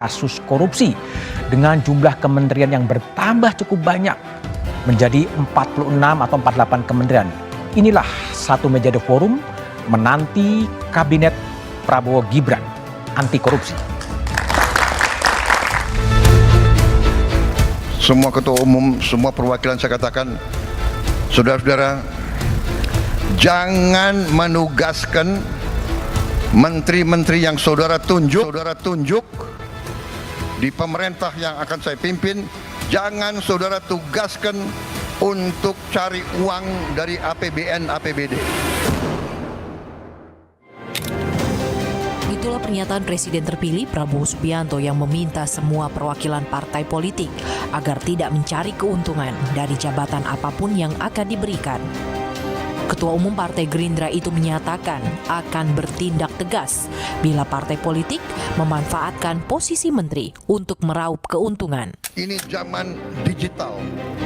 kasus korupsi dengan jumlah kementerian yang bertambah cukup banyak menjadi 46 atau 48 kementerian. Inilah satu meja The Forum menanti kabinet Prabowo Gibran anti korupsi. Semua ketua umum, semua perwakilan saya katakan, saudara-saudara, jangan menugaskan menteri-menteri yang saudara tunjuk di pemerintah yang akan saya pimpin. Jangan saudara tugaskan untuk cari uang dari APBN, APBD. Itulah pernyataan Presiden terpilih Prabowo Subianto yang meminta semua perwakilan partai politik agar tidak mencari keuntungan dari jabatan apapun yang akan diberikan. Ketua Umum Partai Gerindra itu menyatakan akan bertindak tegas bila partai politik memanfaatkan posisi menteri untuk meraup keuntungan. Ini zaman digital,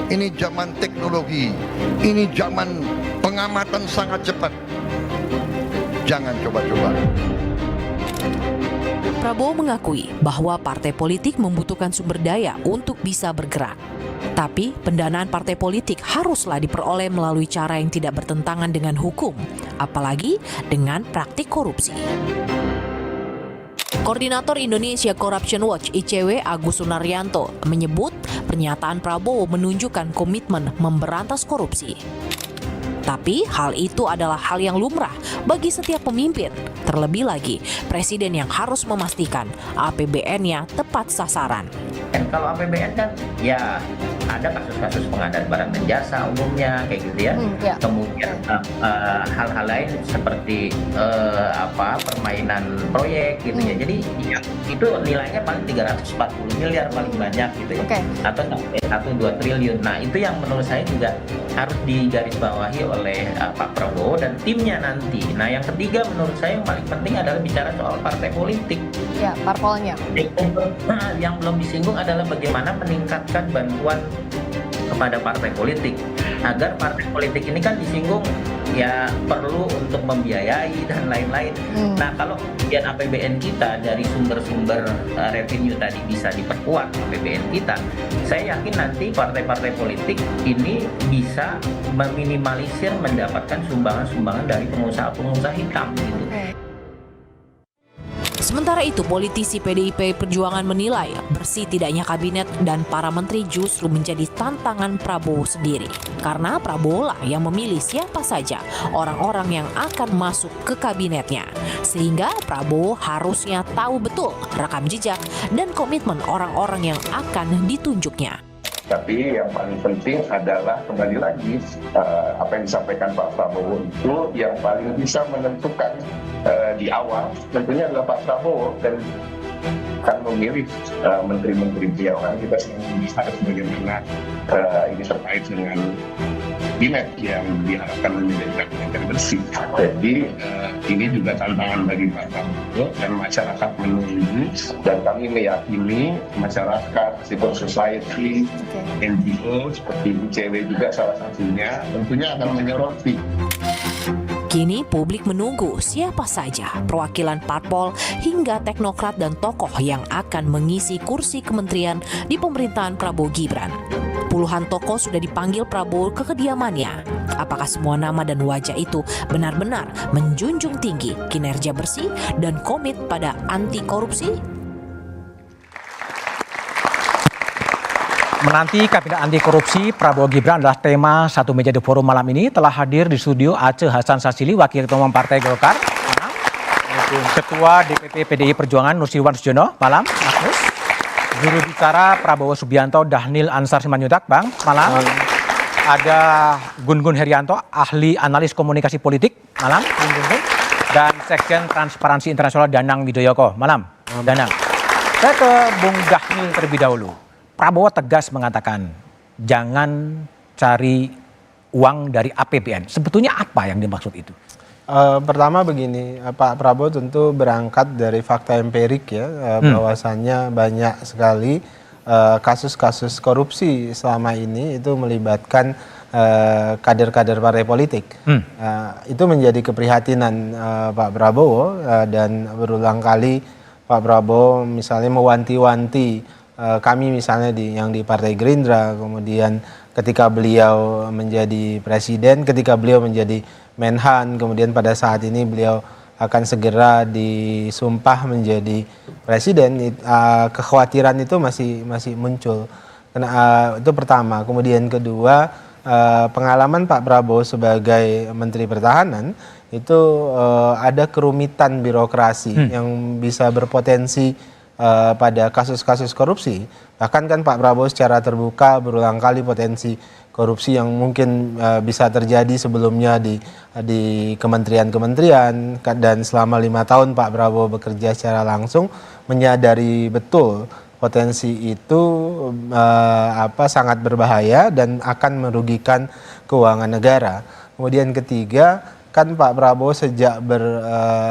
ini zaman teknologi, ini zaman pengamatan sangat cepat. Jangan coba-coba. Prabowo mengakui bahwa partai politik membutuhkan sumber daya untuk bisa bergerak. Tapi pendanaan partai politik haruslah diperoleh melalui cara yang tidak bertentangan dengan hukum, apalagi dengan praktik korupsi. Koordinator Indonesia Corruption Watch (ICW) Agus Sunaryanto menyebut pernyataan Prabowo menunjukkan komitmen memberantas korupsi. Tapi hal itu adalah hal yang lumrah bagi setiap pemimpin. Terlebih lagi, presiden yang harus memastikan APBN-nya tepat sasaran. Dan kalau APBN kan ya ada kasus-kasus pengadaan barang dan jasa umumnya kayak gitu ya. Kemudian hal-hal lain seperti permainan proyek gitu ya. Jadi ya, itu nilainya paling 340 miliar paling banyak gitu ya. Atau sampai 1-2 triliun. Nah, itu yang menurut saya juga harus digarisbawahi oleh Pak Prabowo dan timnya nanti. Nah, yang ketiga menurut saya yang paling penting adalah bicara soal partai politik. Ya, parpolnya. Nah, yang belum disinggung adalah bagaimana meningkatkan bantuan kepada partai politik agar partai politik ini kan disinggung ya perlu untuk membiayai dan lain-lain. Nah, kalau kemudian APBN kita dari sumber-sumber revenue tadi bisa diperkuat APBN kita, saya yakin nanti partai-partai politik ini bisa meminimalisir mendapatkan sumbangan-sumbangan dari pengusaha-pengusaha hitam gitu. Sementara itu, politisi PDIP Perjuangan menilai bersih tidaknya kabinet dan para menteri justru menjadi tantangan Prabowo sendiri. Karena Prabowo lah yang memilih siapa saja orang-orang yang akan masuk ke kabinetnya. Sehingga Prabowo harusnya tahu betul rekam jejak dan komitmen orang-orang yang akan ditunjuknya. Tapi yang paling penting adalah kembali lagi apa yang disampaikan Pak Prabowo itu yang paling bisa menentukan di awal tentunya adalah Pak Prabowo dan akan memilih menteri-menteri beliau. Kan kita harus bagaimana ini terkait dengan kabinet yang diharapkan menjadi kabinet yang bersih. Jadi ini juga tantangan bagi Pak Prabowo dan masyarakat menunggu, dan kami meyakini masyarakat, civil society, NGO seperti ICW juga salah satunya tentunya akan menyoroti. Kini publik menunggu siapa saja perwakilan parpol hingga teknokrat dan tokoh yang akan mengisi kursi kementerian di pemerintahan Prabowo Gibran. Puluhan tokoh sudah dipanggil Prabowo ke kediamannya. Apakah semua nama dan wajah itu benar-benar menjunjung tinggi kinerja bersih dan komit pada anti korupsi? Menanti kabinet anti korupsi Prabowo Gibran adalah tema satu meja The Forum malam ini. Telah hadir di studio Aceh Hasan Sazili, Wakil Ketua Umum Partai Golkar. Malam. Ketua DPP PDI Perjuangan Nusirwan Sujono. Malam, Mas Nus. Juru bicara Prabowo Subianto Dhanil Ansar Simanjuntak. Bang, malam. Ada Gun-Gun Herianto, ahli analis komunikasi politik. Malam, Gun-Gun. Dan Sekjen Transparansi Internasional Danang Widoyoko. Malam, Danang. Saya ke Bung Dhanil terlebih dahulu. Prabowo tegas mengatakan jangan cari uang dari APBN. Sebetulnya apa yang dimaksud itu? Pertama begini, Pak Prabowo tentu berangkat dari fakta empirik ya, bahwasannya banyak sekali kasus-kasus korupsi selama ini itu melibatkan kader-kader partai politik. Itu menjadi keprihatinan Pak Prabowo dan berulang kali Pak Prabowo misalnya mewanti-wanti kami misalnya yang di Partai Gerindra, kemudian ketika beliau menjadi presiden, ketika beliau menjadi Menhan, kemudian pada saat ini beliau akan segera disumpah menjadi presiden, kekhawatiran itu masih muncul. Itu pertama. Kemudian kedua, pengalaman Pak Prabowo sebagai Menteri Pertahanan itu ada kerumitan birokrasi yang bisa berpotensi pada kasus-kasus korupsi. Bahkan kan Pak Prabowo secara terbuka berulang kali potensi korupsi yang mungkin bisa terjadi sebelumnya di kementerian-kementerian, dan selama 5 tahun Pak Prabowo bekerja secara langsung menyadari betul potensi itu sangat berbahaya dan akan merugikan keuangan negara. Kemudian ketiga, kan Pak Prabowo sejak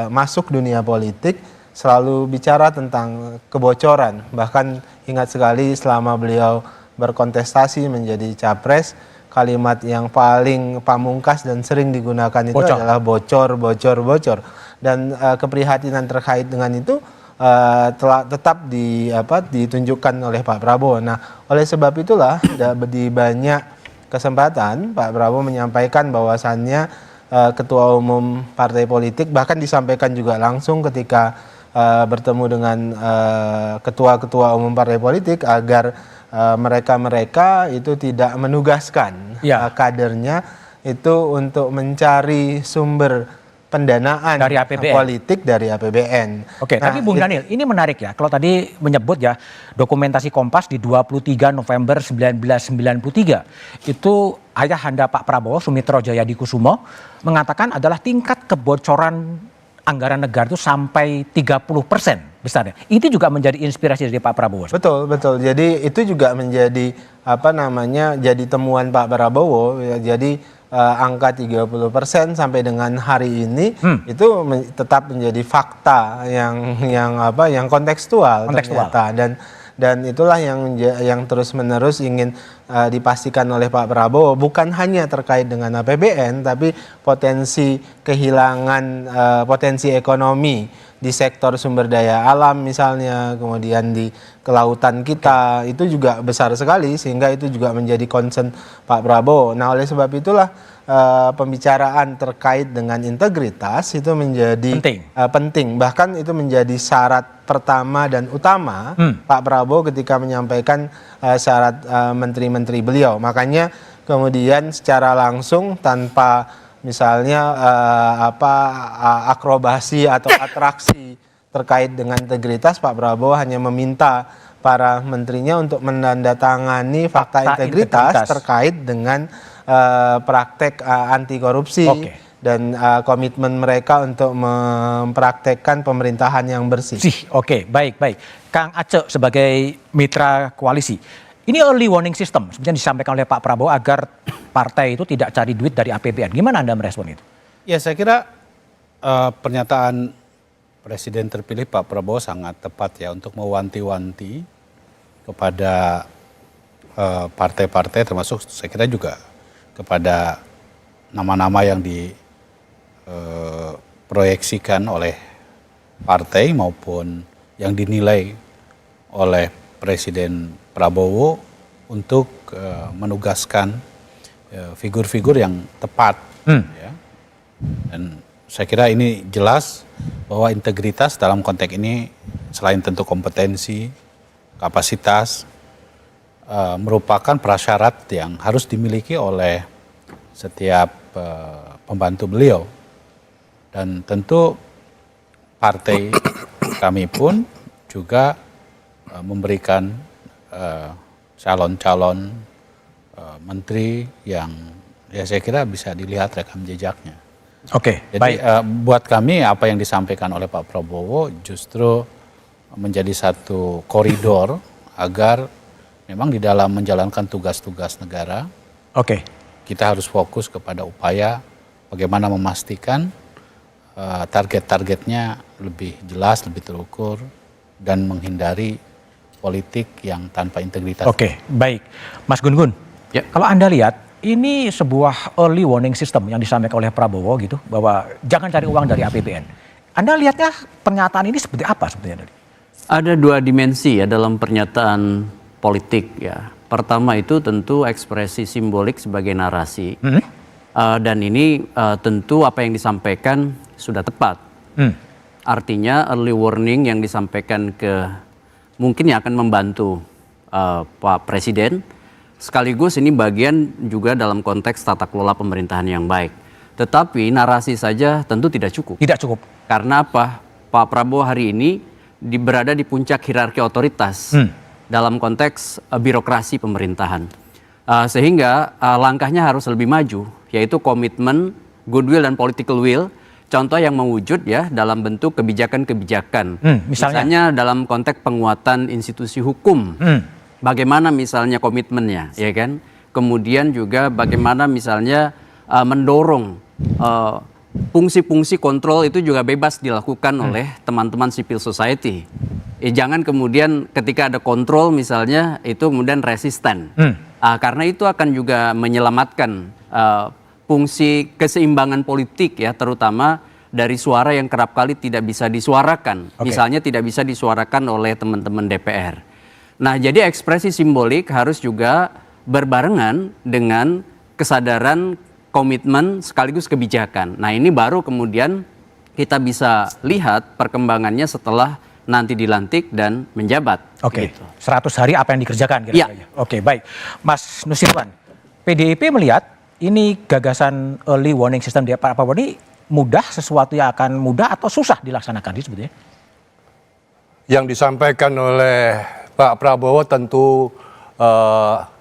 masuk dunia politik selalu bicara tentang kebocoran. Bahkan ingat sekali selama beliau berkontestasi menjadi capres, kalimat yang paling pamungkas dan sering digunakan itu adalah bocor. Dan keprihatinan terkait dengan itu telah tetap ditunjukkan oleh Pak Prabowo. Nah, oleh sebab itulah di banyak kesempatan Pak Prabowo menyampaikan bahwasannya ketua umum partai politik, bahkan disampaikan juga langsung ketika bertemu dengan ketua-ketua umum partai politik, agar mereka itu tidak menugaskan kadernya itu untuk mencari sumber pendanaan dari APBN. Politik dari APBN. Oke, tapi Bung Daniel, ini menarik ya. Kalau tadi menyebut ya dokumentasi Kompas di 23 November 1993 itu ayahanda Pak Prabowo, Sumitro Jayadikusumo, mengatakan adalah tingkat kebocoran anggaran negara itu sampai 30% besarnya. Itu juga menjadi inspirasi dari Pak Prabowo. Betul. Jadi itu juga menjadi jadi temuan Pak Prabowo. Jadi angka 30% sampai dengan hari ini itu tetap menjadi fakta yang kontekstual. Ternyata. Dan itulah yang terus-menerus ingin dipastikan oleh Pak Prabowo, bukan hanya terkait dengan APBN, tapi potensi kehilangan potensi ekonomi di sektor sumber daya alam misalnya, kemudian di kelautan kita itu juga besar sekali, sehingga itu juga menjadi concern Pak Prabowo. Nah, oleh sebab itulah pembicaraan terkait dengan integritas itu menjadi penting. Bahkan itu menjadi syarat pertama dan utama Pak Prabowo ketika menyampaikan syarat menteri-menteri beliau. Makanya kemudian secara langsung tanpa misalnya akrobasi atau atraksi terkait dengan integritas, Pak Prabowo hanya meminta para menterinya untuk menandatangani fakta integritas terkait dengan praktek anti korupsi dan komitmen mereka untuk mempraktekkan pemerintahan yang bersih. Oke, baik. Kang Aceh sebagai mitra koalisi, ini early warning system sebenarnya disampaikan oleh Pak Prabowo agar partai itu tidak cari duit dari APBN. Gimana Anda merespon itu? Ya, saya kira pernyataan Presiden terpilih Pak Prabowo sangat tepat ya untuk mewanti-wanti kepada partai-partai, termasuk saya kira juga kepada nama-nama yang diproyeksikan oleh partai maupun yang dinilai oleh Presiden Prabowo untuk menugaskan figur-figur yang tepat. Ya. Dan saya kira ini jelas bahwa integritas dalam konteks ini selain tentu kompetensi, kapasitas, merupakan prasyarat yang harus dimiliki oleh setiap pembantu beliau. Dan tentu partai kami pun juga memberikan calon-calon menteri yang ya saya kira bisa dilihat rekam jejaknya. Oke, jadi baik. Buat kami apa yang disampaikan oleh Pak Prabowo justru menjadi satu koridor agar memang di dalam menjalankan tugas-tugas negara, kita harus fokus kepada upaya bagaimana memastikan target-targetnya lebih jelas, lebih terukur, dan menghindari politik yang tanpa integritas. Oke, baik. Mas Gun-Gun, kalau Anda lihat, ini sebuah early warning system yang disampaikan oleh Prabowo gitu, bahwa jangan cari uang dari APBN. Anda lihatnya pernyataan ini seperti apa sebetulnya? Ada dua dimensi ya dalam pernyataan politik ya. Pertama itu tentu ekspresi simbolik sebagai narasi. Dan ini tentu apa yang disampaikan sudah tepat. Artinya early warning yang disampaikan mungkin yang akan membantu Pak Presiden. Sekaligus ini bagian juga dalam konteks tata kelola pemerintahan yang baik. Tetapi narasi saja tentu tidak cukup. Tidak cukup. Karena apa? Pak Prabowo hari ini berada di puncak hierarki otoritas dalam konteks birokrasi pemerintahan. Sehingga langkahnya harus lebih maju, yaitu komitmen, goodwill, dan political will. Contoh yang mewujud ya dalam bentuk kebijakan-kebijakan. Misalnya dalam konteks penguatan institusi hukum. Bagaimana misalnya komitmennya, ya kan? Kemudian juga bagaimana misalnya mendorong fungsi-fungsi kontrol itu juga bebas dilakukan oleh teman-teman civil society. Jangan kemudian ketika ada kontrol misalnya itu kemudian resisten. Karena itu akan juga menyelamatkan fungsi keseimbangan politik ya, terutama dari suara yang kerap kali tidak bisa disuarakan. Misalnya tidak bisa disuarakan oleh teman-teman DPR. Nah, jadi ekspresi simbolik harus juga berbarengan dengan kesadaran, komitmen sekaligus kebijakan. Nah, ini baru kemudian kita bisa lihat perkembangannya setelah nanti dilantik dan menjabat. Oke, 100 hari apa yang dikerjakan kira-kira. Oke, baik. Mas Nusirwan, PDIP melihat ini gagasan early warning system di Pak Prabowo ini mudah, sesuatu yang akan mudah atau susah dilaksanakan sebetulnya? Yang disampaikan oleh Pak Prabowo tentu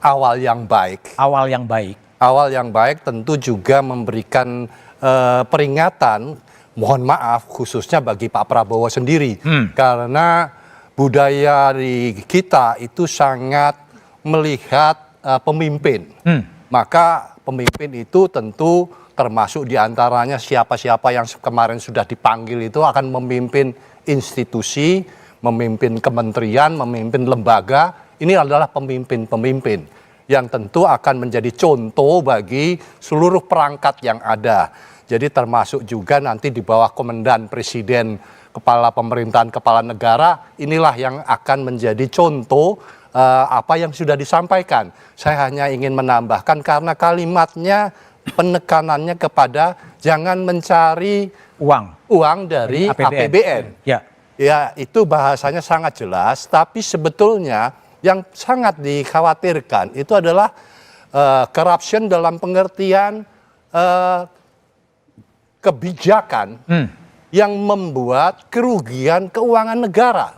awal yang baik. Awal yang baik. Awal yang baik tentu juga memberikan peringatan, mohon maaf khususnya bagi Pak Prabowo sendiri. Karena budaya di kita itu sangat melihat pemimpin. Maka pemimpin itu tentu termasuk diantaranya siapa-siapa yang kemarin sudah dipanggil itu akan memimpin institusi, memimpin kementerian, memimpin lembaga. Ini adalah pemimpin-pemimpin yang tentu akan menjadi contoh bagi seluruh perangkat yang ada. Jadi termasuk juga nanti di bawah komandan presiden, kepala pemerintahan, kepala negara, inilah yang akan menjadi contoh apa yang sudah disampaikan. Saya hanya ingin menambahkan karena kalimatnya penekanannya kepada jangan mencari uang dari APBN. Ya, itu bahasanya sangat jelas, tapi sebetulnya yang sangat dikhawatirkan itu adalah corruption dalam pengertian kebijakan yang membuat kerugian keuangan negara.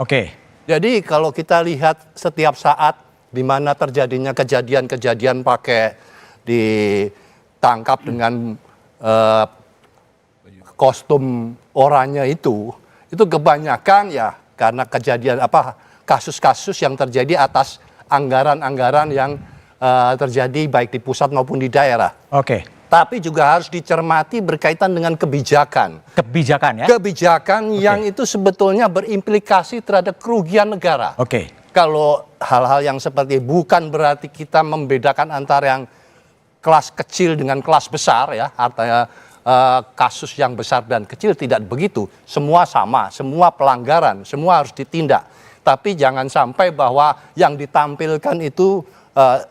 Jadi kalau kita lihat setiap saat di mana terjadinya kejadian-kejadian pakai ditangkap dengan kostum oranye itu kebanyakan ya karena kejadian kasus-kasus yang terjadi atas anggaran-anggaran yang terjadi baik di pusat maupun di daerah. Tapi juga harus dicermati berkaitan dengan kebijakan. Kebijakan ya? Kebijakan yang itu sebetulnya berimplikasi terhadap kerugian negara. Kalau hal-hal yang seperti bukan berarti kita membedakan antara yang kelas kecil dengan kelas besar ya, artinya kasus yang besar dan kecil tidak begitu. Semua sama, semua pelanggaran, semua harus ditindak. Tapi jangan sampai bahwa yang ditampilkan itu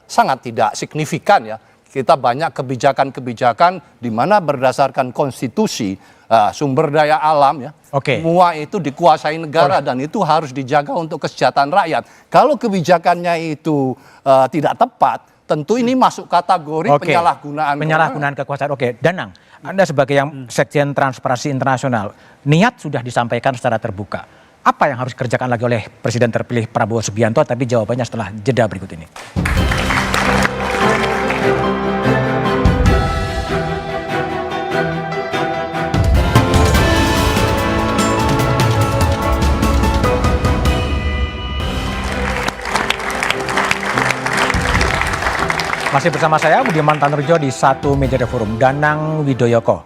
sangat tidak signifikan ya. Kita banyak kebijakan-kebijakan di mana berdasarkan konstitusi, sumber daya alam ya. Semua itu dikuasai negara dan itu harus dijaga untuk kesejahteraan rakyat. Kalau kebijakannya itu tidak tepat, tentu ini masuk kategori penyalahgunaan kekuasaan. Danang, Anda sebagai yang Sekjen Transparansi Internasional, niat sudah disampaikan secara terbuka. Apa yang harus dikerjakan lagi oleh Presiden terpilih Prabowo Subianto? Tapi jawabannya setelah jeda berikut ini. Masih bersama saya Budiman Tanurjo di Satu Meja The Forum. Danang Widoyoko,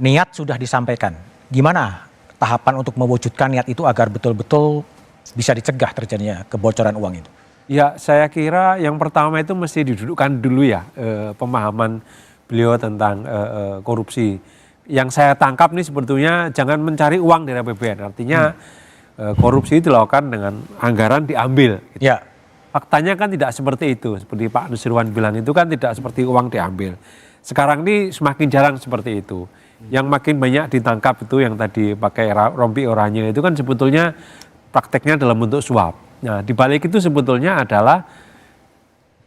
niat sudah disampaikan. Gimana tahapan untuk mewujudkan niat itu agar betul-betul bisa dicegah terjadinya kebocoran uang itu? Ya, saya kira yang pertama itu mesti didudukkan dulu ya pemahaman beliau tentang korupsi. Yang saya tangkap nih sebetulnya jangan mencari uang dari APBN. Artinya korupsi dilakukan dengan anggaran diambil. Gitu. Ya. Faktanya kan tidak seperti itu. Seperti Pak Nusirwan bilang itu kan tidak seperti uang diambil. Sekarang ini semakin jarang seperti itu. Yang makin banyak ditangkap itu yang tadi pakai rompi oranye itu kan sebetulnya prakteknya dalam bentuk suap. Nah, di balik itu sebetulnya adalah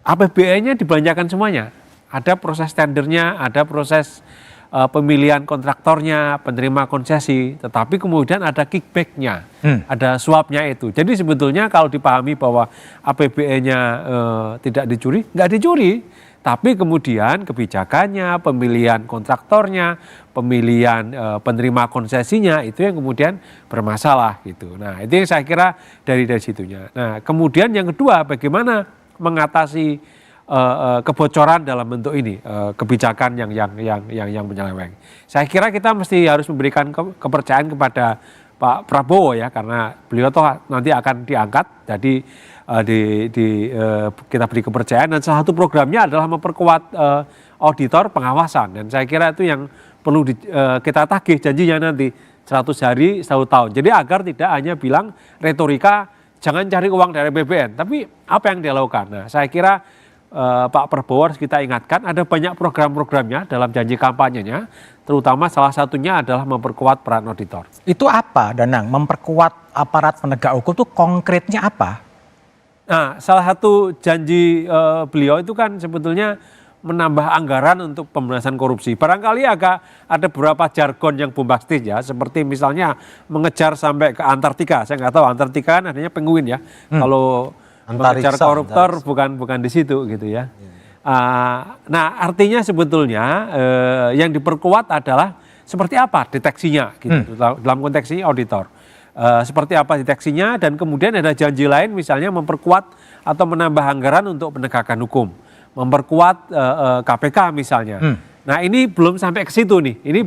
APBN-nya dibelanjakan semuanya. Ada proses tendernya, ada proses pemilihan kontraktornya, penerima konsesi, tetapi kemudian ada kickback-nya, ada suapnya itu. Jadi sebetulnya kalau dipahami bahwa APBN-nya tidak dicuri, nggak dicuri, tapi kemudian kebijakannya, pemilihan kontraktornya, pemilihan penerima konsesinya itu yang kemudian bermasalah gitu. Nah, itu yang saya kira dari situnya. Nah, kemudian yang kedua, bagaimana mengatasi kebocoran dalam bentuk ini, kebijakan yang menyeleweng. Saya kira kita mesti harus memberikan kepercayaan kepada Pak Prabowo ya, karena beliau toh nanti akan diangkat, jadi kita beri kepercayaan, dan salah satu programnya adalah memperkuat auditor pengawasan, dan saya kira itu yang perlu kita tagih janjinya nanti 100 hari 1 tahun. Jadi agar tidak hanya bilang retorika jangan cari uang dari APBN, tapi apa yang dia lakukan. Nah, saya kira Pak Prabowo harus kita ingatkan ada banyak program-programnya dalam janji kampanyenya, terutama salah satunya adalah memperkuat peran auditor. Itu apa, Danang? Memperkuat aparat penegak hukum itu konkretnya apa? Nah, salah satu janji beliau itu kan sebetulnya menambah anggaran untuk pemberantasan korupsi. Barangkali agak ada beberapa jargon yang bombastis ya, seperti misalnya mengejar sampai ke Antartika. Saya nggak tahu, Antartika kan adanya penguin ya. Kalau mengejar koruptor bukan di situ gitu ya. Nah, artinya sebetulnya yang diperkuat adalah seperti apa deteksinya gitu, dalam konteks ini auditor. Seperti apa deteksinya, dan kemudian ada janji lain misalnya memperkuat atau menambah anggaran untuk penegakan hukum, memperkuat KPK misalnya. Nah, ini belum sampai ke situ nih. Ini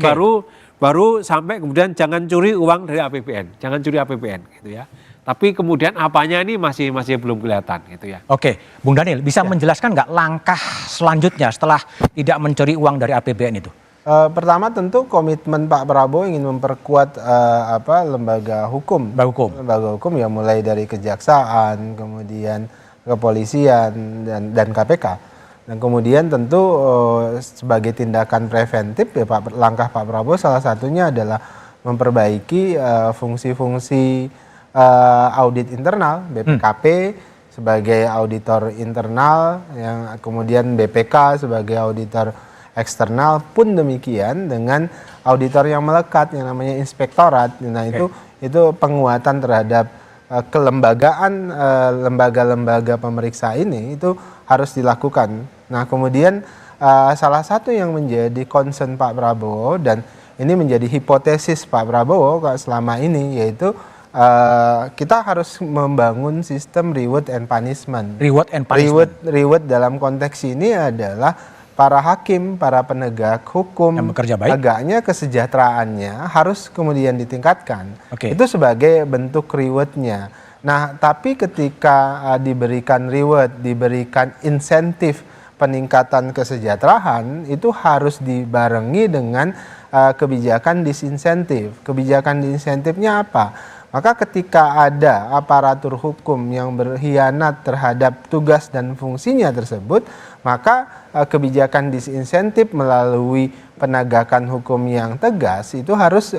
baru sampai kemudian jangan curi uang dari APBN, jangan curi APBN gitu ya. Tapi kemudian apanya ini masih belum kelihatan gitu ya. Oke, Bung Daniel bisa menjelaskan nggak langkah selanjutnya setelah tidak mencuri uang dari APBN itu? Pertama tentu komitmen Pak Prabowo ingin memperkuat lembaga hukum. Lembaga hukum ya, mulai dari kejaksaan, kemudian kepolisian dan KPK. Dan kemudian tentu sebagai tindakan preventif ya langkah Pak Prabowo salah satunya adalah memperbaiki fungsi-fungsi audit internal, BPKP sebagai auditor internal, yang kemudian BPK sebagai auditor eksternal, pun demikian dengan auditor yang melekat yang namanya inspektorat. Nah, itu penguatan terhadap kelembagaan lembaga-lembaga pemeriksa ini itu harus dilakukan. Nah, kemudian salah satu yang menjadi concern Pak Prabowo, dan ini menjadi hipotesis Pak Prabowo selama ini, yaitu kita harus membangun sistem reward and punishment. Reward dalam konteks ini adalah para hakim, para penegak hukum yang bekerja baik, agaknya kesejahteraannya harus kemudian ditingkatkan. Itu sebagai bentuk rewardnya. Nah, tapi ketika diberikan reward, diberikan insentif peningkatan kesejahteraan, itu harus dibarengi dengan kebijakan disinsentif. Kebijakan disinsentifnya apa? Maka ketika ada aparatur hukum yang berkhianat terhadap tugas dan fungsinya tersebut, maka kebijakan disinsentif melalui penegakan hukum yang tegas itu harus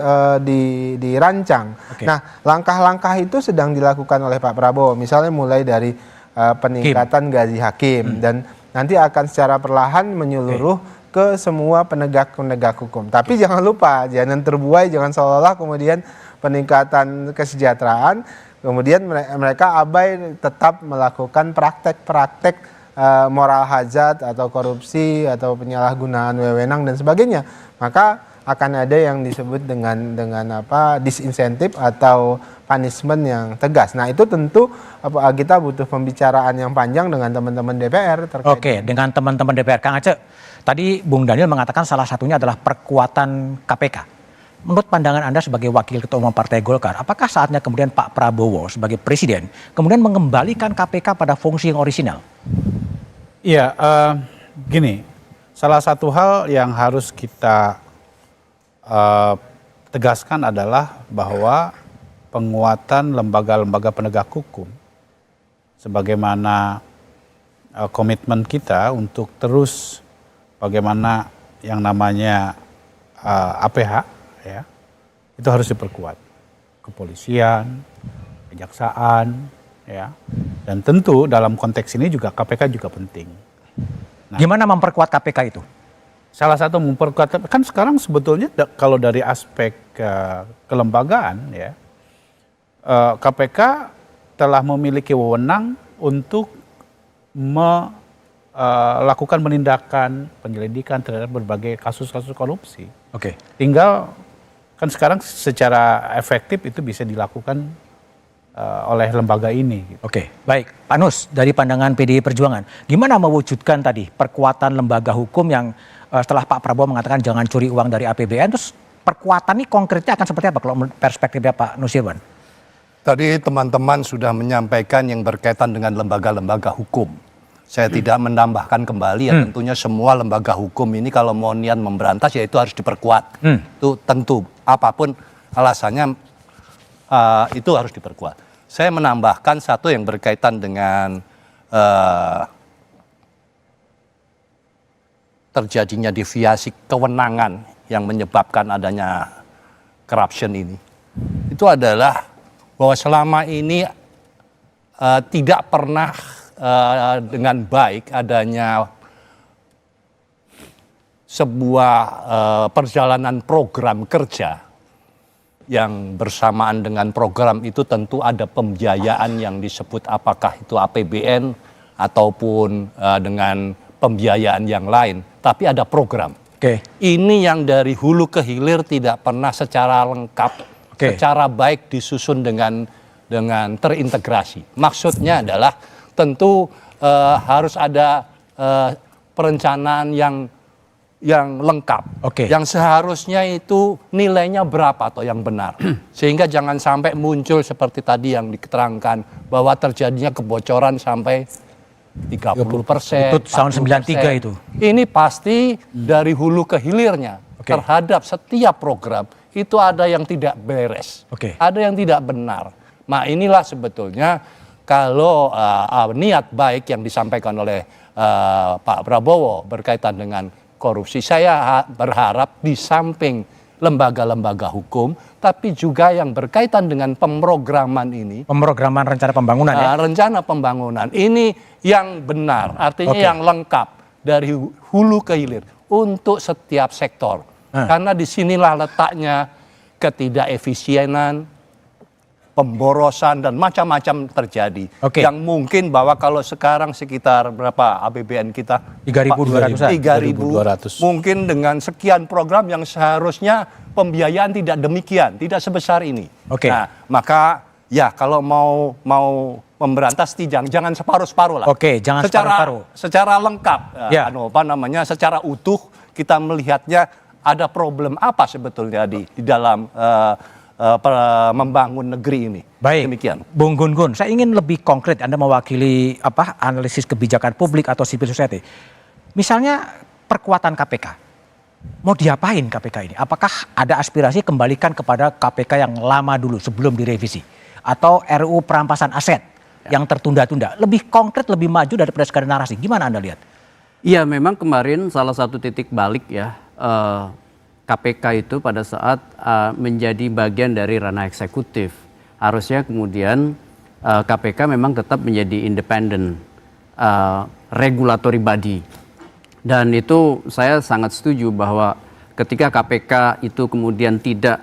dirancang. Nah, langkah-langkah itu sedang dilakukan oleh Pak Prabowo, misalnya mulai dari peningkatan gaji hakim, dan nanti akan secara perlahan menyeluruh ke semua penegak hukum. Tapi jangan lupa, jangan terbuai, jangan seolah-olah kemudian peningkatan kesejahteraan, kemudian mereka abai tetap melakukan praktek-praktek moral hazard atau korupsi atau penyalahgunaan wewenang dan sebagainya. Maka akan ada yang disebut dengan disinsentif atau punishment yang tegas. Nah, itu tentu kita butuh pembicaraan yang panjang dengan teman-teman DPR terkait. Dengan teman-teman DPR. Kang Aceh, tadi Bung Daniel mengatakan salah satunya adalah perkuatan KPK. Menurut pandangan Anda sebagai Wakil Ketua Umum Partai Golkar, apakah saatnya kemudian Pak Prabowo sebagai Presiden kemudian mengembalikan KPK pada fungsi yang orisinal? Iya, gini, salah satu hal yang harus kita tegaskan adalah bahwa penguatan lembaga-lembaga penegak hukum sebagaimana komitmen kita untuk terus bagaimana yang namanya APH ya, itu harus diperkuat. Kepolisian, kejaksaan ya. Dan tentu dalam konteks ini juga KPK juga penting. Nah, gimana memperkuat KPK itu? salah satu memperkuat, kan sekarang sebetulnya kalau dari aspek kelembagaan ya, KPK telah memiliki wewenang untuk melakukan penindakan, penyelidikan terhadap berbagai kasus-kasus korupsi. Oke. Tinggal kan sekarang secara efektif itu bisa dilakukan oleh lembaga ini. Gitu. Oke, baik. Pak Nus, dari pandangan PDI Perjuangan, gimana mewujudkan tadi perkuatan lembaga hukum yang setelah Pak Prabowo mengatakan jangan curi uang dari APBN, terus perkuatan ini konkretnya akan seperti apa kalau perspektifnya Pak Nusirwan? Tadi teman-teman sudah menyampaikan yang berkaitan dengan lembaga-lembaga hukum. Saya tidak menambahkan kembali ya, tentunya semua lembaga hukum ini kalau mau niat memberantas ya itu harus diperkuat. Itu tentu, apapun alasannya itu harus diperkuat. Saya menambahkan satu yang berkaitan dengan terjadinya deviasi kewenangan yang menyebabkan adanya corruption ini. Itu adalah bahwa selama ini tidak pernah dengan baik adanya sebuah perjalanan program kerja yang bersamaan dengan program itu tentu ada pembiayaan yang disebut apakah itu APBN ataupun dengan pembiayaan yang lain, tapi ada program. Oke. Ini yang dari hulu ke hilir tidak pernah secara lengkap, secara baik disusun dengan terintegrasi. Maksudnya adalah tentu harus ada perencanaan yang lengkap, yang seharusnya itu nilainya berapa atau yang benar, sehingga jangan sampai muncul seperti tadi yang diterangkan bahwa terjadinya kebocoran sampai 30%. Itu tahun 93 itu. Ini pasti dari hulu ke hilirnya terhadap setiap program itu ada yang tidak beres, ada yang tidak benar. Nah inilah sebetulnya kalau niat baik yang disampaikan oleh Pak Prabowo berkaitan dengan korupsi, saya berharap di samping lembaga-lembaga hukum, tapi juga yang berkaitan dengan pemrograman ini. Pemrograman rencana pembangunan ya? Rencana pembangunan ini yang benar, artinya yang lengkap dari hulu ke hilir untuk setiap sektor. Karena disinilah letaknya ketidakefisienan, pemborosan dan macam-macam terjadi. Yang mungkin bahwa kalau sekarang sekitar berapa APBN kita? 3.200. Mungkin dengan sekian program yang seharusnya pembiayaan tidak demikian, tidak sebesar ini. Nah, maka ya kalau mau memberantas jangan separuh-separuh lah. Jangan separuh-separuh. Secara lengkap, secara utuh kita melihatnya ada problem apa sebetulnya di dalam membangun negeri ini. Baik, demikian. Bung Gun-Gun, saya ingin lebih konkret. Anda mewakili analisis kebijakan publik atau civil society. Misalnya perkuatan KPK, mau diapain KPK ini? Apakah ada aspirasi kembalikan kepada KPK yang lama dulu sebelum direvisi? Atau RUU perampasan aset yang tertunda-tunda? Lebih konkret, lebih maju daripada sekadar narasi. Gimana Anda lihat? Iya, memang kemarin salah satu titik balik ya, KPK itu pada saat menjadi bagian dari ranah eksekutif. Harusnya kemudian KPK memang tetap menjadi independen regulatory body. Dan itu saya sangat setuju bahwa ketika KPK itu kemudian tidak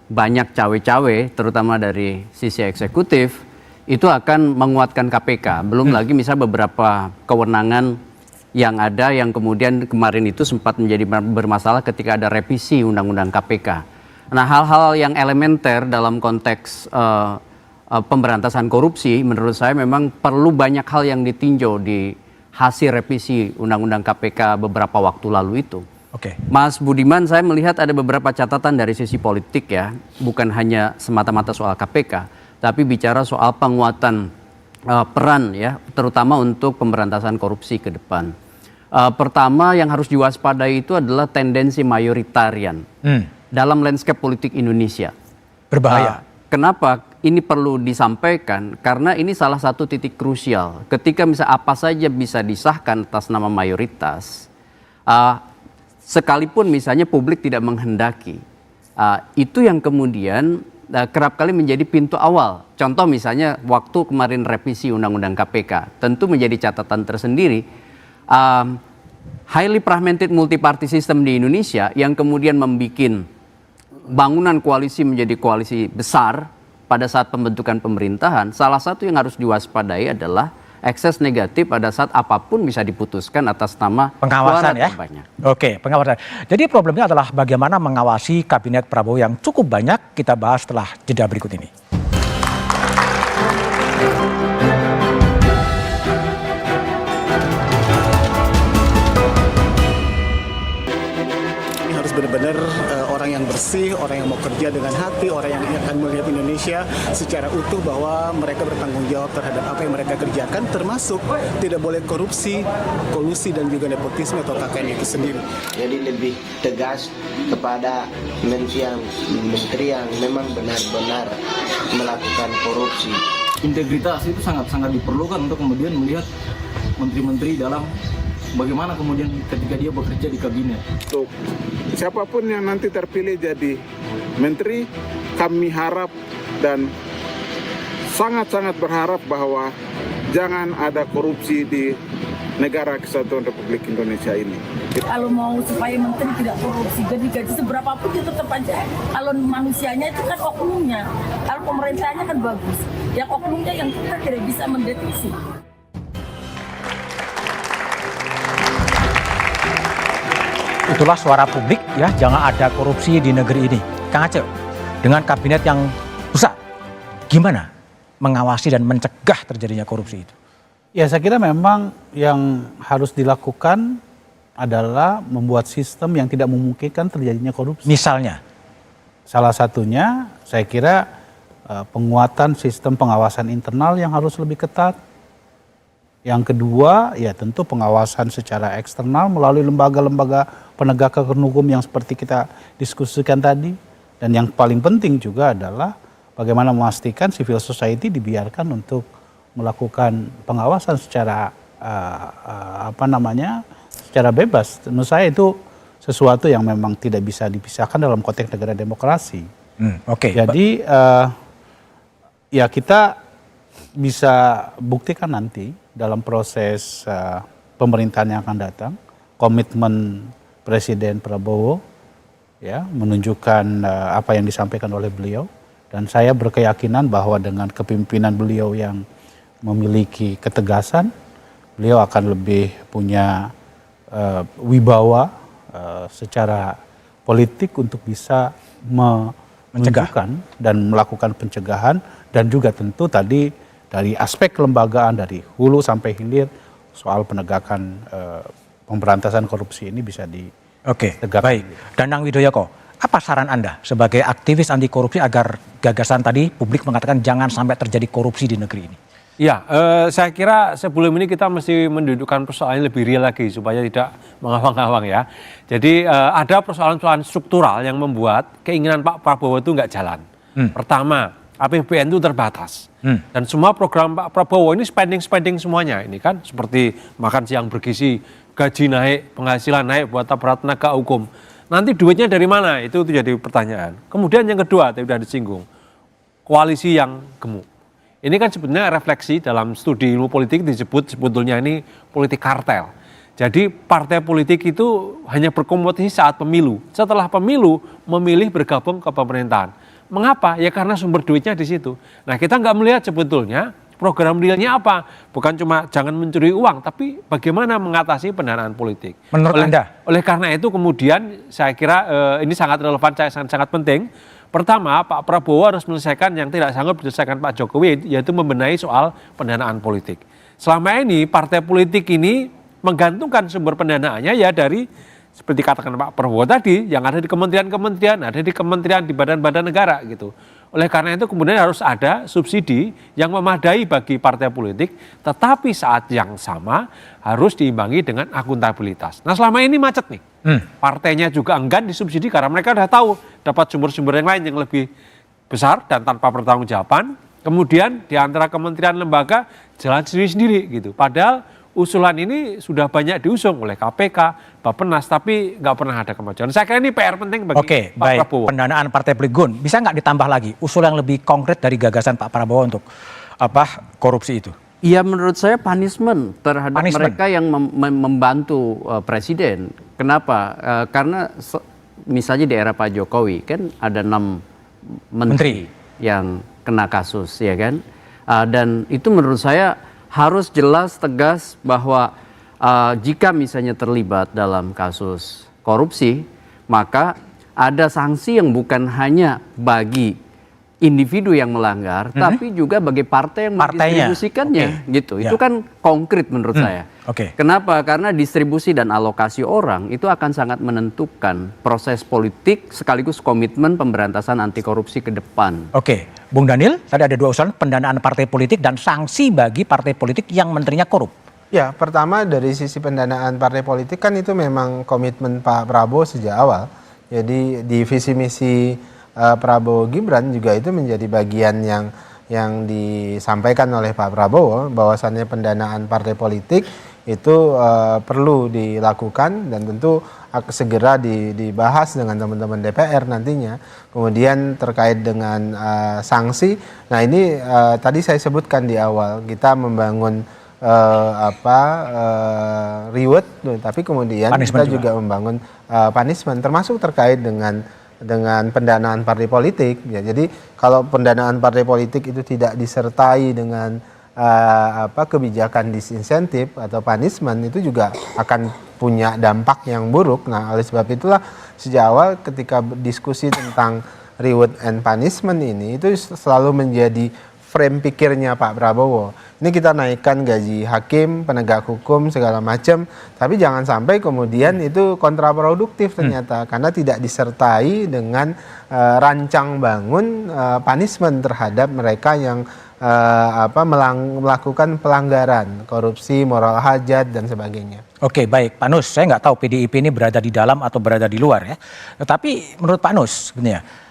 banyak cawe-cawe, terutama dari sisi eksekutif, itu akan menguatkan KPK. Belum lagi misal beberapa kewenangan yang ada yang kemudian kemarin itu sempat menjadi bermasalah ketika ada revisi Undang-Undang KPK. Nah, hal-hal yang elementer dalam konteks pemberantasan korupsi menurut saya memang perlu banyak hal yang ditinjau di hasil revisi Undang-Undang KPK beberapa waktu lalu itu. Mas Budiman, saya melihat ada beberapa catatan dari sisi politik ya, bukan hanya semata-mata soal KPK, tapi bicara soal penguatan peran ya, terutama untuk pemberantasan korupsi ke depan. Pertama yang harus diwaspadai itu adalah tendensi mayoritarian dalam landscape politik Indonesia. Berbahaya. Kenapa? ini perlu disampaikan karena ini salah satu titik krusial. Ketika misalnya apa saja bisa disahkan atas nama mayoritas, sekalipun misalnya publik tidak menghendaki, itu yang kemudian kerap kali menjadi pintu awal. Contoh misalnya waktu kemarin revisi Undang-Undang KPK, tentu menjadi catatan tersendiri. Highly fragmented multi-party system di Indonesia yang kemudian membuat bangunan koalisi menjadi koalisi besar pada saat pembentukan pemerintahan, salah satu yang harus diwaspadai adalah ekses negatif pada saat apapun bisa diputuskan atas nama pengawasan suara ya. terbanyak. Oke, pengawasan. Jadi problemnya adalah bagaimana mengawasi kabinet Prabowo yang cukup banyak. Kita bahas setelah jeda berikut ini. Harus benar-benar orang yang bersih, orang yang mau kerja dengan hati, orang yang akan melihat Indonesia secara utuh bahwa mereka bertanggung jawab terhadap apa yang mereka kerjakan, termasuk tidak boleh korupsi, kolusi dan juga nepotisme atau KKN itu sendiri. Jadi lebih tegas kepada menteri yang memang benar-benar melakukan korupsi. Integritas itu sangat-sangat diperlukan untuk kemudian melihat menteri-menteri dalam bagaimana kemudian ketika dia bekerja di kabinet. Untuk siapapun yang nanti terpilih jadi menteri, kami harap dan sangat-sangat berharap bahwa jangan ada korupsi di negara kesatuan Republik Indonesia ini. Kalau mau supaya menteri tidak korupsi, gaji seberapa pun itu tetap aja. Kalau manusianya itu kan oknumnya, kalau pemerintahnya kan bagus. Yang oknumnya yang kita tidak bisa mendeteksi. Itulah suara publik ya, jangan ada korupsi di negeri ini. Kang Aceh, dengan kabinet yang besar, gimana mengawasi dan mencegah terjadinya korupsi itu? Ya saya kira memang yang harus dilakukan adalah membuat sistem yang tidak memungkinkan terjadinya korupsi. Misalnya? Salah satunya saya kira penguatan sistem pengawasan internal yang harus lebih ketat. Yang kedua, ya tentu pengawasan secara eksternal melalui lembaga-lembaga penegakan hukum yang seperti kita diskusikan tadi. Dan yang paling penting juga adalah bagaimana memastikan civil society dibiarkan untuk melakukan pengawasan secara secara bebas. Menurut saya itu sesuatu yang memang tidak bisa dipisahkan dalam konteks negara demokrasi. Jadi ya kita bisa buktikan nanti dalam proses pemerintahan yang akan datang, komitmen Presiden Prabowo ya menunjukkan apa yang disampaikan oleh beliau, dan saya berkeyakinan bahwa dengan kepemimpinan beliau yang memiliki ketegasan, beliau akan lebih punya wibawa secara politik untuk bisa menunjukkan dan melakukan pencegahan, dan juga tentu tadi dari aspek kelembagaan dari hulu sampai hilir soal penegakan pemberantasan korupsi ini bisa ditegakkan. Baik. Danang Widoyoko, apa saran Anda sebagai aktivis anti korupsi agar gagasan tadi publik mengatakan jangan sampai terjadi korupsi di negeri ini? Ya, saya kira sebelum ini kita mesti mendudukkan persoalan lebih real lagi supaya tidak mengawang-awang ya. Jadi ada persoalan-persoalan struktural yang membuat keinginan Pak Prabowo itu nggak jalan. Pertama, APBN itu terbatas. Dan semua program Pak Prabowo ini spending semuanya. Ini kan seperti makan siang bergizi, gaji naik, penghasilan naik buat aparat penegak hukum. Nanti duitnya dari mana? Itu jadi pertanyaan. Kemudian yang kedua, tadi sudah disinggung, koalisi yang gemuk. Ini kan sebenarnya refleksi dalam studi ilmu politik disebut sebetulnya ini politik kartel. Jadi partai politik itu hanya berkompetisi saat pemilu. Setelah pemilu memilih bergabung ke pemerintahan. Mengapa? Ya karena sumber duitnya di situ. Nah kita nggak melihat sebetulnya program realnya apa. Bukan cuma jangan mencuri uang, tapi bagaimana mengatasi pendanaan politik. Menurut Anda? Oleh karena itu kemudian saya kira ini sangat relevan, sangat penting. Pertama, Pak Prabowo harus menyelesaikan yang tidak sanggup diselesaikan Pak Jokowi, yaitu membenahi soal pendanaan politik. Selama ini partai politik ini menggantungkan sumber pendanaannya ya dari seperti katakan Pak Prabowo tadi, yang ada di kementerian-kementerian, ada di kementerian, di badan-badan negara gitu. Oleh karena itu kemudian harus ada subsidi yang memadai bagi partai politik, tetapi saat yang sama harus diimbangi dengan akuntabilitas. Nah selama ini macet nih, partainya juga enggan disubsidi karena mereka udah tahu dapat sumber-sumber yang lain yang lebih besar dan tanpa pertanggungjawaban. Kemudian di antara kementerian lembaga jalan sendiri-sendiri gitu. Padahal usulan ini sudah banyak diusung oleh KPK, Bappenas, tapi nggak pernah ada kemajuan. Saya kira ini PR penting bagi Pak Prabowo. Pendanaan Partai Politik, Gun, bisa nggak ditambah lagi usul yang lebih konkret dari gagasan Pak Prabowo untuk korupsi itu? Iya, menurut saya punishment terhadap mereka yang membantu presiden. Kenapa? Karena misalnya di era Pak Jokowi kan ada 6 menteri yang kena kasus, ya kan? Dan itu menurut saya harus jelas tegas bahwa jika misalnya terlibat dalam kasus korupsi, maka ada sanksi yang bukan hanya bagi individu yang melanggar, tapi juga bagi partai yang mendistribusikannya, gitu. Itu kan konkret menurut saya. Kenapa? Karena distribusi dan alokasi orang itu akan sangat menentukan proses politik sekaligus komitmen pemberantasan anti korupsi ke depan. Bung Daniel, tadi ada 2 usulan, pendanaan partai politik dan sanksi bagi partai politik yang menterinya korup. Ya, pertama dari sisi pendanaan partai politik kan itu memang komitmen Pak Prabowo sejak awal. Jadi di visi misi Prabowo Gibran juga itu menjadi bagian yang disampaikan oleh Pak Prabowo, bahwasannya pendanaan partai politik itu perlu dilakukan dan tentu segera dibahas dengan teman-teman DPR nantinya. Kemudian terkait dengan sanksi, nah ini tadi saya sebutkan di awal, kita membangun reward, tapi kemudian kita juga membangun punishment, termasuk terkait dengan pendanaan partai politik. Ya, jadi kalau pendanaan partai politik itu tidak disertai dengan kebijakan disinsentif atau punishment, itu juga akan punya dampak yang buruk. Nah, oleh sebab itulah sejak awal ketika diskusi tentang reward and punishment ini, itu selalu menjadi frame pikirnya Pak Prabowo. Ini kita naikkan gaji hakim, penegak hukum, segala macam, tapi jangan sampai kemudian itu kontraproduktif ternyata, karena tidak disertai dengan rancang bangun punishment terhadap mereka yang melakukan pelanggaran, korupsi, moral hajat, dan sebagainya. Baik, Pak Nus, saya nggak tahu PDIP ini berada di dalam atau berada di luar ya. Tetapi menurut Pak Nus, sebenarnya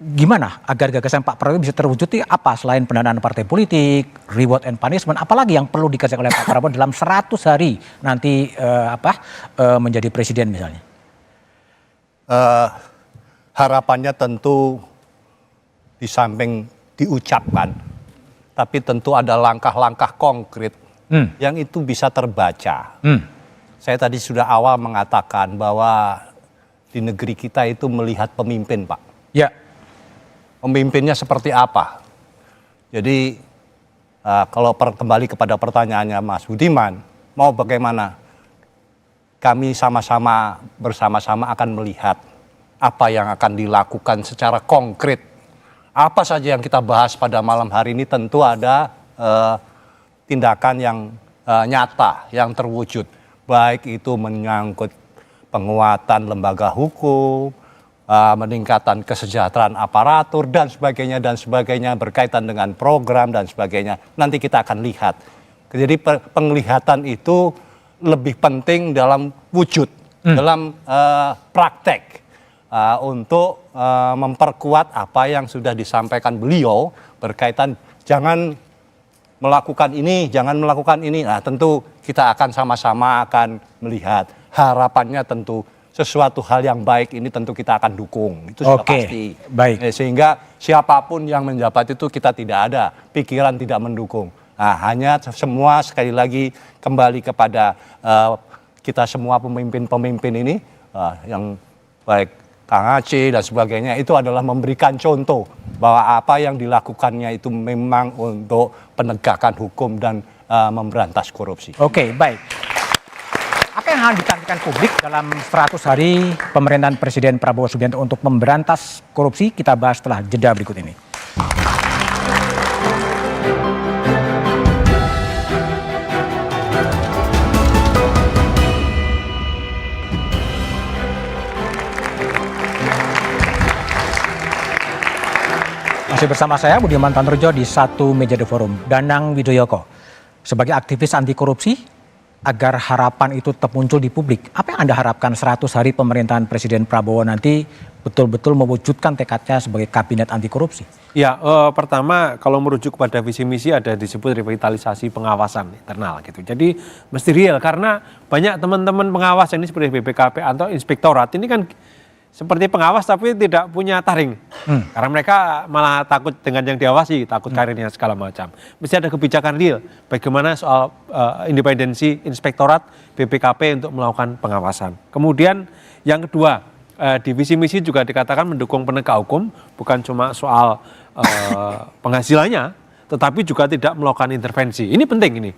gimana agar gagasan Pak Prabowo bisa terwujud? Apa selain pendanaan partai politik, reward and punishment, apalagi yang perlu dikerjakan oleh Pak Prabowo dalam 100 hari nanti menjadi presiden misalnya? Harapannya tentu di samping diucapkan, tapi tentu ada langkah-langkah konkret yang itu bisa terbaca. Saya tadi sudah awal mengatakan bahwa di negeri kita itu melihat pemimpin, Pak. Ya. Pemimpinnya seperti apa? Jadi kalau kembali kepada pertanyaannya Mas Budiman, mau bagaimana? Kami bersama-sama akan melihat apa yang akan dilakukan secara konkret. Apa saja yang kita bahas pada malam hari ini tentu ada tindakan yang nyata, yang terwujud. Baik itu menyangkut penguatan lembaga hukum, meningkatan kesejahteraan aparatur dan sebagainya berkaitan dengan program dan sebagainya. Nanti kita akan lihat. Jadi penglihatan itu lebih penting dalam wujud, dalam praktek untuk memperkuat apa yang sudah disampaikan beliau berkaitan jangan melakukan ini, jangan melakukan ini. Nah, tentu kita akan sama-sama akan melihat. Harapannya tentu sesuatu hal yang baik ini tentu kita akan dukung. Itu sudah pasti. Baik. Sehingga siapapun yang menjabat itu kita tidak ada pikiran tidak mendukung. Nah, hanya semua sekali lagi kembali kepada kita semua pemimpin-pemimpin ini yang baik Kang Aceh dan sebagainya itu adalah memberikan contoh bahwa apa yang dilakukannya itu memang untuk penegakan hukum dan memberantas korupsi. Baik. Apa yang akan ditampilkan publik dalam 100 hari pemerintahan Presiden Prabowo Subianto untuk memberantas korupsi? Kita bahas setelah jeda berikut ini. Masih bersama saya Budiman Tanurjo di Satu Meja The Forum. Danang Widoyoko sebagai aktivis anti korupsi agar harapan itu tetap muncul di publik, apa yang Anda harapkan 100 hari pemerintahan Presiden Prabowo nanti betul-betul mewujudkan tekadnya sebagai kabinet anti korupsi? Ya, pertama kalau merujuk kepada visi misi ada disebut revitalisasi pengawasan internal gitu. Jadi mesti real karena banyak teman-teman pengawas ini seperti BPKP atau inspektorat ini kan seperti pengawas tapi tidak punya taring. Karena mereka malah takut dengan yang diawasi, takut karirnya segala macam. Mesti ada kebijakan real bagaimana soal independensi inspektorat BPKP untuk melakukan pengawasan. Kemudian yang kedua, di visi misi juga dikatakan mendukung penegak hukum, bukan cuma soal penghasilannya, tetapi juga tidak melakukan intervensi. Ini penting ini.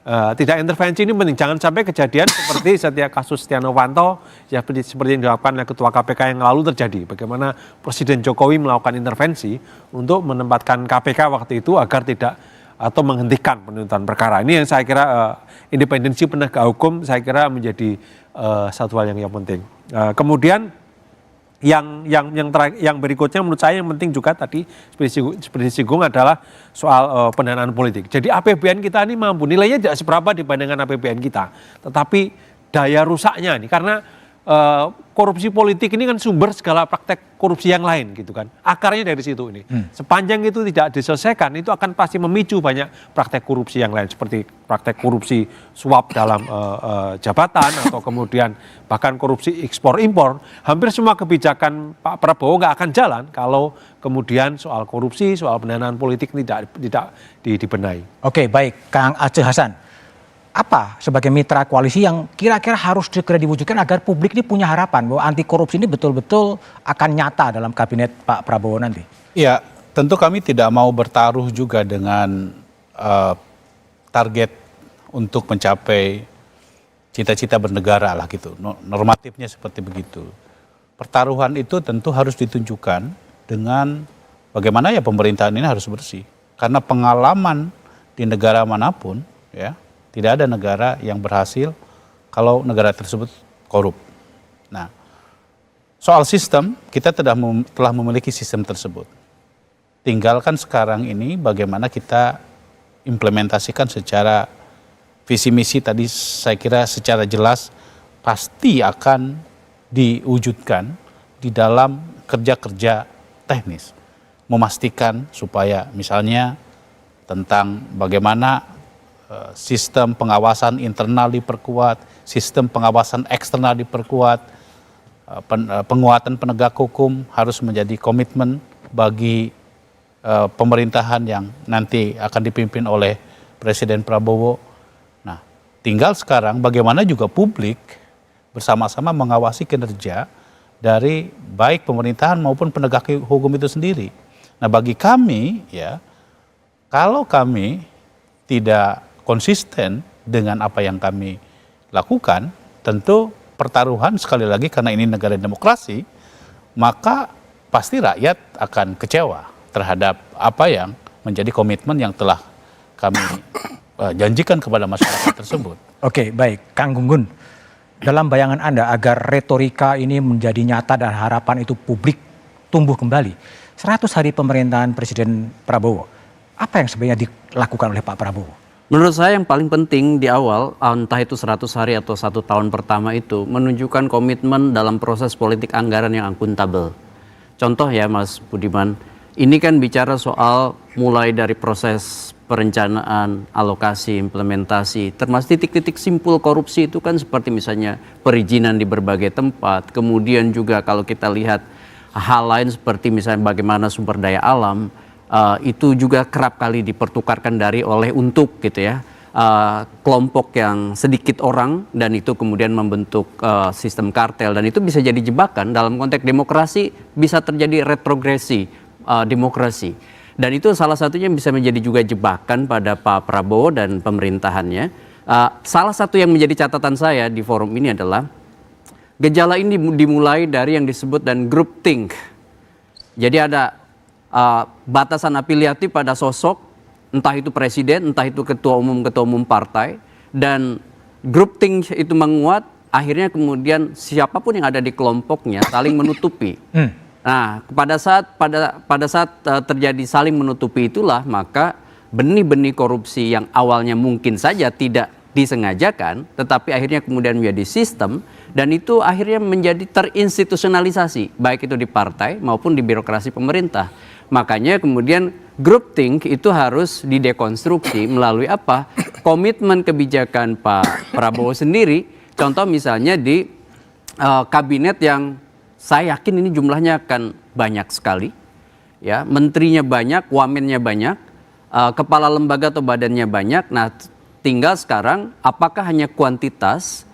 Tidak intervensi ini penting, jangan sampai kejadian seperti setiap kasus Setia Novanto ya seperti yang dilakukan oleh Ketua KPK yang lalu terjadi. Bagaimana Presiden Jokowi melakukan intervensi untuk menempatkan KPK waktu itu agar tidak atau menghentikan penuntutan perkara. Ini yang saya kira independensi penegak hukum saya kira menjadi satu hal yang penting. Kemudian yang berikutnya menurut saya yang penting juga tadi seperti disinggung adalah soal pendanaan politik. Jadi APBN kita ini mampu, nilainya tidak seberapa dibandingkan APBN kita, tetapi daya rusaknya nih karena korupsi politik ini kan sumber segala praktek korupsi yang lain gitu kan. Akarnya dari situ ini. Sepanjang itu tidak diselesaikan itu akan pasti memicu banyak praktek korupsi yang lain seperti praktek korupsi suap dalam jabatan atau kemudian bahkan korupsi ekspor impor. Hampir semua kebijakan Pak Prabowo nggak akan jalan kalau kemudian soal korupsi, soal pendanaan politik tidak dibenahi. Oke, baik, Kang Aceh Hasan. Apa sebagai mitra koalisi yang kira-kira harus segera diwujudkan agar publik ini punya harapan bahwa anti korupsi ini betul-betul akan nyata dalam kabinet Pak Prabowo nanti? Ya, tentu kami tidak mau bertaruh juga dengan target untuk mencapai cita-cita bernegara lah gitu. Normatifnya seperti begitu. Pertaruhan itu tentu harus ditunjukkan dengan bagaimana ya pemerintahan ini harus bersih. Karena pengalaman di negara manapun ya, tidak ada negara yang berhasil kalau negara tersebut korup. Nah, soal sistem, kita telah memiliki sistem tersebut. Tinggalkan sekarang ini bagaimana kita implementasikan secara visi misi tadi saya kira secara jelas pasti akan diwujudkan di dalam kerja-kerja teknis. Memastikan supaya misalnya tentang bagaimana sistem pengawasan internal diperkuat, sistem pengawasan eksternal diperkuat, penguatan penegak hukum harus menjadi komitmen bagi pemerintahan yang nanti akan dipimpin oleh Presiden Prabowo. Nah, tinggal sekarang bagaimana juga publik bersama-sama mengawasi kinerja dari baik pemerintahan maupun penegak hukum itu sendiri. Nah, bagi kami ya, kalau kami tidak konsisten dengan apa yang kami lakukan, tentu pertaruhan sekali lagi karena ini negara demokrasi, maka pasti rakyat akan kecewa terhadap apa yang menjadi komitmen yang telah kami janjikan kepada masyarakat tersebut. Oke, baik. Kang Gunggun, dalam bayangan Anda agar retorika ini menjadi nyata dan harapan itu publik tumbuh kembali, 100 hari pemerintahan Presiden Prabowo, apa yang sebenarnya dilakukan oleh Pak Prabowo? Menurut saya yang paling penting di awal, entah itu 100 hari atau 1 tahun pertama itu, menunjukkan komitmen dalam proses politik anggaran yang akuntabel. Contoh ya Mas Budiman, ini kan bicara soal mulai dari proses perencanaan, alokasi, implementasi, termasuk titik-titik simpul korupsi itu kan seperti misalnya perizinan di berbagai tempat, kemudian juga kalau kita lihat hal lain seperti misalnya bagaimana sumber daya alam, itu juga kerap kali dipertukarkan oleh untuk gitu ya kelompok yang sedikit orang dan itu kemudian membentuk sistem kartel dan itu bisa jadi jebakan dalam konteks demokrasi, bisa terjadi retrogresi demokrasi dan itu salah satunya bisa menjadi juga jebakan pada Pak Prabowo dan pemerintahannya. Salah satu yang menjadi catatan saya di forum ini adalah gejala ini dimulai dari yang disebut dan groupthink. Jadi ada batasan afiliatif pada sosok, entah itu presiden, entah itu ketua umum partai, dan groupthink itu menguat, akhirnya kemudian siapapun yang ada di kelompoknya saling menutupi. Nah, pada saat terjadi saling menutupi itulah maka benih-benih korupsi yang awalnya mungkin saja tidak disengajakan, tetapi akhirnya kemudian menjadi sistem, dan itu akhirnya menjadi terinstitusionalisasi, baik itu di partai maupun di birokrasi pemerintah. Makanya kemudian groupthink itu harus didekonstruksi melalui apa? Komitmen kebijakan Pak Prabowo sendiri. Contoh misalnya di kabinet yang saya yakin ini jumlahnya akan banyak sekali, ya, menterinya banyak, wamennya banyak, kepala lembaga atau badannya banyak. Nah, tinggal sekarang apakah hanya kuantitas,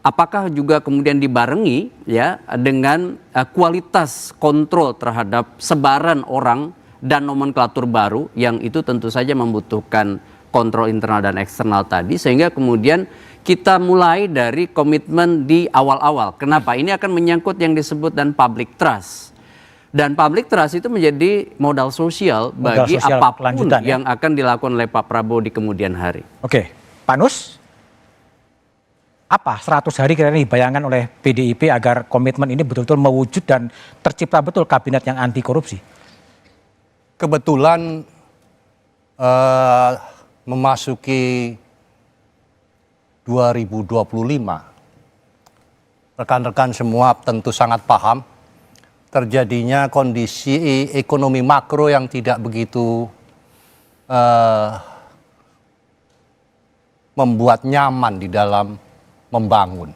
apakah juga kemudian dibarengi ya dengan kualitas kontrol terhadap sebaran orang dan nomenklatur baru yang itu tentu saja membutuhkan kontrol internal dan eksternal tadi, sehingga kemudian kita mulai dari komitmen di awal-awal. Kenapa? Ini akan menyangkut yang disebut dan public trust. Dan public trust itu menjadi modal sosial bagi apapun yang akan dilakukan oleh Pak Prabowo di kemudian hari. Oke, Pak Nus, apa 100 hari kira-kira dibayangkan oleh PDIP agar komitmen ini betul-betul mewujud dan tercipta betul kabinet yang anti korupsi? Kebetulan memasuki 2025, rekan-rekan semua tentu sangat paham terjadinya kondisi ekonomi makro yang tidak begitu membuat nyaman di dalam membangun.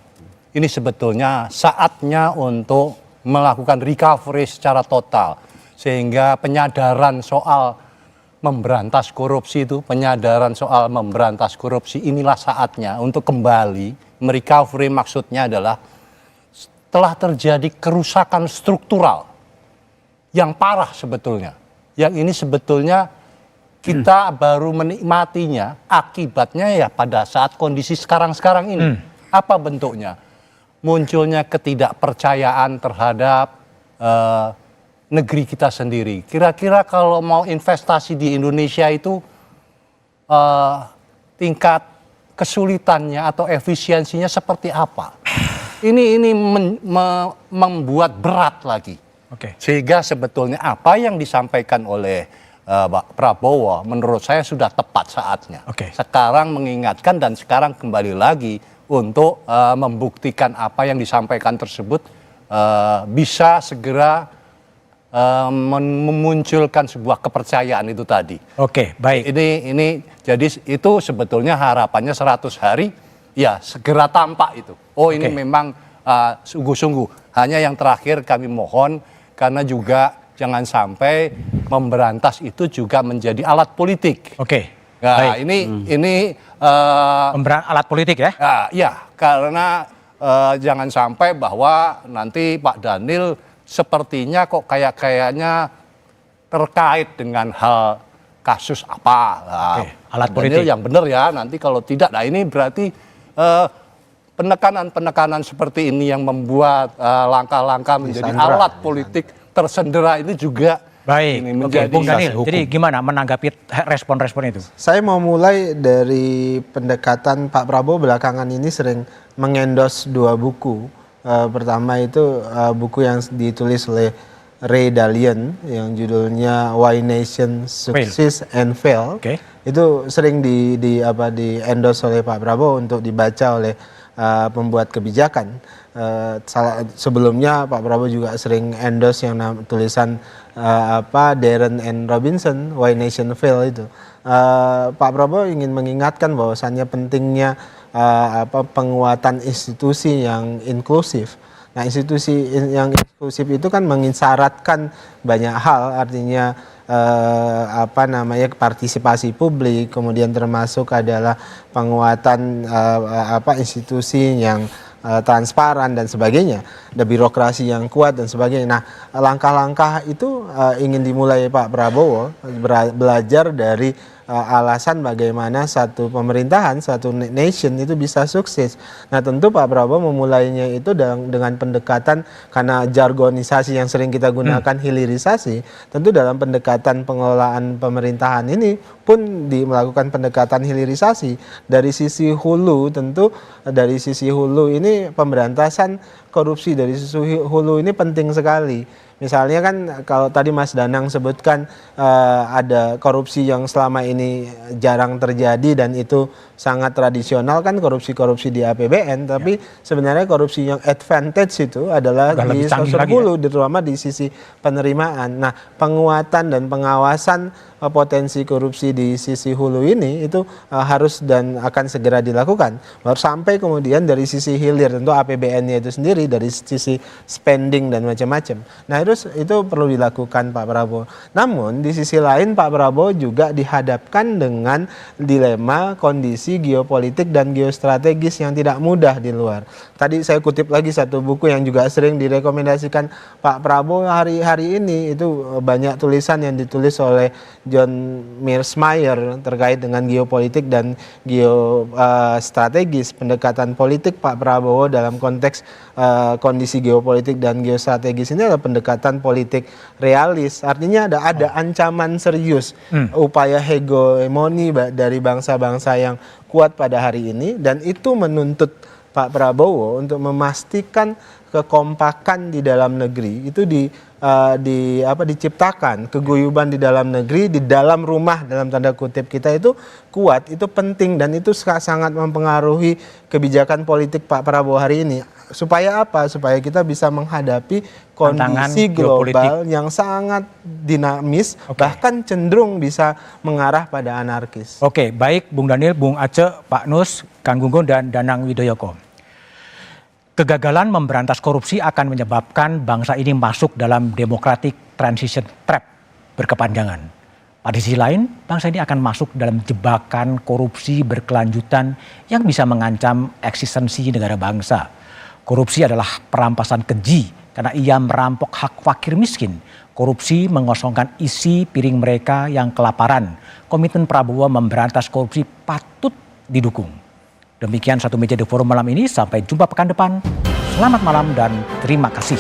Ini sebetulnya saatnya untuk melakukan recovery secara total, sehingga penyadaran soal memberantas korupsi inilah saatnya untuk kembali merecovery. Maksudnya adalah telah terjadi kerusakan struktural yang parah sebetulnya. Yang ini sebetulnya kita baru menikmatinya, akibatnya ya pada saat kondisi sekarang-sekarang ini. Apa bentuknya? Munculnya ketidakpercayaan terhadap negeri kita sendiri. Kira-kira kalau mau investasi di Indonesia itu tingkat kesulitannya atau efisiensinya seperti apa? Ini membuat berat lagi. Sehingga sebetulnya apa yang disampaikan oleh Pak Prabowo menurut saya sudah tepat saatnya. Sekarang mengingatkan dan sekarang kembali lagi untuk membuktikan apa yang disampaikan tersebut bisa segera memunculkan sebuah kepercayaan itu tadi. Oke, baik. Ini jadi itu sebetulnya harapannya 100 hari ya segera tampak itu. Oh, ini memang sungguh-sungguh. Hanya yang terakhir kami mohon, karena juga jangan sampai memberantas itu juga menjadi alat politik. Nah, ini alat politik ya? Ya, karena jangan sampai bahwa nanti Pak Daniel sepertinya kok kayaknya terkait dengan hal kasus apa. Alat Daniel politik yang benar ya, nanti kalau tidak, nah ini berarti penekanan-penekanan seperti ini yang membuat langkah-langkah menjadi alat politik tersendera ini juga menjadi Bung Daniel, jadi gimana menanggapi respon-respon itu? Saya mau mulai dari pendekatan Pak Prabowo belakangan ini sering mengendos dua buku. Pertama itu buku yang ditulis oleh Ray Dalio yang judulnya Why Nation Succeed and Fail. Itu sering di endorse oleh Pak Prabowo untuk dibaca oleh pembuat kebijakan. Sebelumnya Pak Prabowo juga sering endorse yang tulisan Darren and Robinson Why Nation Fail itu. Pak Prabowo ingin mengingatkan bahwasannya pentingnya penguatan institusi yang inklusif. Nah, institusi yang inklusif itu kan mengisyaratkan banyak hal, artinya partisipasi publik, kemudian termasuk adalah penguatan institusi yang transparan dan sebagainya, ada birokrasi yang kuat dan sebagainya. Nah, langkah-langkah itu ingin dimulai Pak Prabowo, belajar dari alasan bagaimana satu pemerintahan, satu nation itu bisa sukses. Nah, tentu Pak Prabowo memulainya itu dengan pendekatan, karena jargonisasi yang sering kita gunakan hilirisasi, tentu dalam pendekatan pengelolaan pemerintahan ini pun melakukan pendekatan hilirisasi. Dari sisi hulu, tentu dari sisi hulu ini pemberantasan korupsi dari sisi hulu ini penting sekali. Misalnya kan kalau tadi Mas Danang sebutkan ada korupsi yang selama ini jarang terjadi dan itu sangat tradisional kan korupsi-korupsi di APBN, tapi sebenarnya korupsi yang advantage itu adalah di sosok hulu, terutama di sisi penerimaan. Nah, penguatan dan pengawasan potensi korupsi di sisi hulu ini itu harus dan akan segera dilakukan. Baru sampai kemudian dari sisi hilir tentu APBN-nya itu sendiri, dari sisi spending dan macam-macam. Nah, itu perlu dilakukan Pak Prabowo. Namun di sisi lain Pak Prabowo juga dihadapkan dengan dilema kondisi geopolitik dan geostrategis yang tidak mudah di luar. Tadi saya kutip lagi satu buku yang juga sering direkomendasikan Pak Prabowo hari-hari ini, itu banyak tulisan yang ditulis oleh John Mearsheimer terkait dengan geopolitik dan geostrategis. Pendekatan politik Pak Prabowo dalam konteks kondisi geopolitik dan geostrategis ini adalah pendekatan politik realis. Artinya ada ancaman serius, upaya hegemoni dari bangsa-bangsa yang kuat pada hari ini, dan itu menuntut Pak Prabowo untuk memastikan kekompakan di dalam negeri itu diciptakan, keguyuban di dalam negeri, di dalam rumah dalam tanda kutip kita itu kuat, itu penting, dan itu sangat mempengaruhi kebijakan politik Pak Prabowo hari ini. Supaya apa? Supaya kita bisa menghadapi kondisi global yang sangat dinamis, bahkan cenderung bisa mengarah pada anarkis. Oke, baik Bung Daniel, Bung Aceh, Pak Nus, Kang Gunggun, dan Danang Widoyoko. Kegagalan memberantas korupsi akan menyebabkan bangsa ini masuk dalam democratic transition trap berkepanjangan. Pada sisi lain, bangsa ini akan masuk dalam jebakan korupsi berkelanjutan yang bisa mengancam eksistensi negara bangsa. Korupsi adalah perampasan keji karena ia merampok hak fakir miskin. Korupsi mengosongkan isi piring mereka yang kelaparan. Komitmen Prabowo memberantas korupsi patut didukung. Demikian Satu Meja The Forum malam ini. Sampai jumpa pekan depan. Selamat malam dan terima kasih.